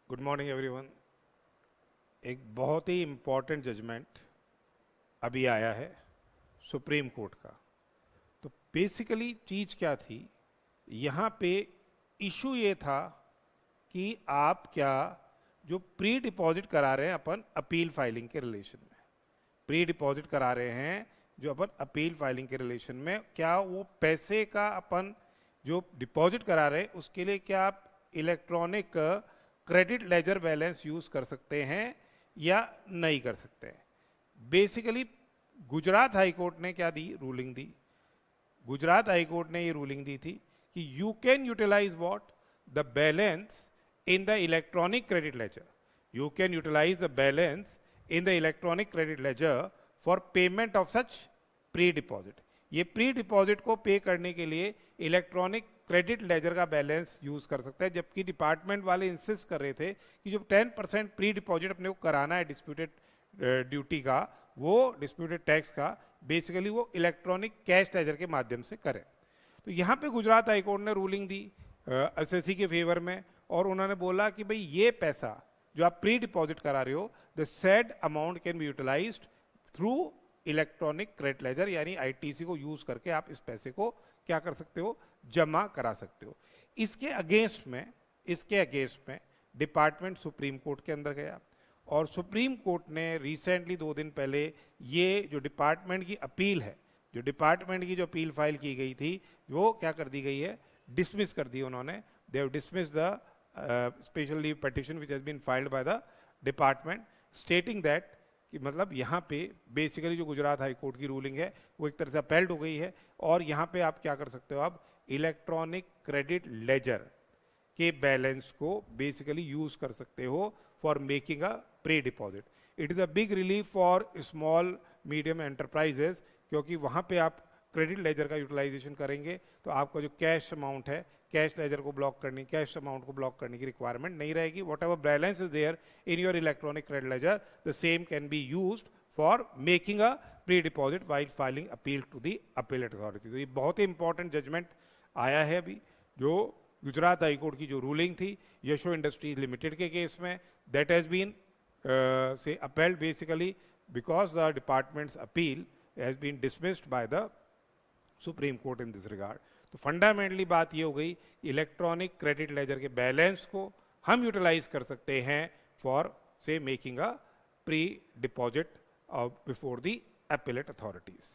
Good morning everyone. एक बहुत ही important judgement अभी आया है सुप्रीम कोर्ट का। तो बेसिकली चीज़ क्या थी, यहाँ पे इशू ये था कि आप क्या जो प्री डिपॉजिट करा रहे हैं अपन अपील फाइलिंग के रिलेशन में, प्री डिपॉजिट करा रहे हैं जो अपन अपील फाइलिंग के रिलेशन में, क्या वो पैसे का अपन जो डिपॉजिट करा रहे हैं उसके लिए क्या आप electronic credit ledger balance use कर सकते हैं या नहीं कर सकते हैं। बेसिकली गुजरात हाई कोर्ट ने क्या दी, रूलिंग दी। गुजरात हाई कोर्ट ने ये रूलिंग दी थी कि you can utilise what, the balance in the electronic credit ledger, you can utilise the balance in the electronic credit ledger for payment of such pre deposit. ये pre deposit को pay करने के लिए electronic credit ledger का balance use कर सकते हैं, जबकि डिपार्टमेंट वाले इंसिस्ट कर रहे थे कि जो 10% प्री डिपॉजिट अपने को कराना है डिस्प्यूटेड ड्यूटी का, वो डिस्प्यूटेड टैक्स का, बेसिकली वो इलेक्ट्रॉनिक कैश लेजर के माध्यम से करें। तो यहाँ पे गुजरात हाईकोर्ट ने रूलिंग दी एसएससी के फेवर में, और उन्होंने बोला कि भाई ये पैसा जो आप प्री डिपॉजिट करा रहे हो, the said amount can be utilised through electronic credit ledger, यानी आईटीसी को यूज करके आप इस पैसे को क्या कर सकते हो, जमा करा सकते हो। इसके अगेंस्ट में डिपार्टमेंट सुप्रीम कोर्ट के अंदर गया, और सुप्रीम कोर्ट ने रिसेंटली 2 दिन पहले ये जो डिपार्टमेंट की अपील है, जो डिपार्टमेंट की जो अपील फाइल की गई थी, वो क्या कर दी गई है, डिसमिस कर दी उन्होंने। They have dismiss the special leave petition which has been filed by the department, stating that कि मतलब यहाँ पे बेसिकली जो गुजरात हाई कोर्ट की रूलिंग है वो एक तरह से अपील्ड हो गई है, और यहाँ पे आप क्या कर सकते हो, आप इलेक्ट्रॉनिक क्रेडिट लेजर के बैलेंस को बेसिकली यूज कर सकते हो for making a pre deposit. It is a big relief for small medium enterprises, क्योंकि वहाँ पे आप क्रेडिट लेजर का यूटिलाइजेशन करेंगे तो आपका जो कैश अमाउंट है, कैश लेजर को ब्लॉक करने, कैश अमाउंट को ब्लॉक करने की रिक्वायरमेंट नहीं रहेगी। Whatever balance is there in your electronic credit ledger, the same can be used for making a pre deposit while filing appeal to the appellate authority. तो ये बहुत ही important judgement आया है अभी, जो गुजरात हाईकोर्ट की जो रूलिंग थी यशो इंडस्ट्रीज लिमिटेड के केस में, दैट हैज बीन से appealed basically because the department's appeal has been dismissed by the Supreme Court in this regard. तो फंडामेंटली बात ये हो गई, इलेक्ट्रॉनिक क्रेडिट लेजर के बैलेंस को हम यूटिलाइज कर सकते हैं फॉर से making a pre deposit before the appellate authorities.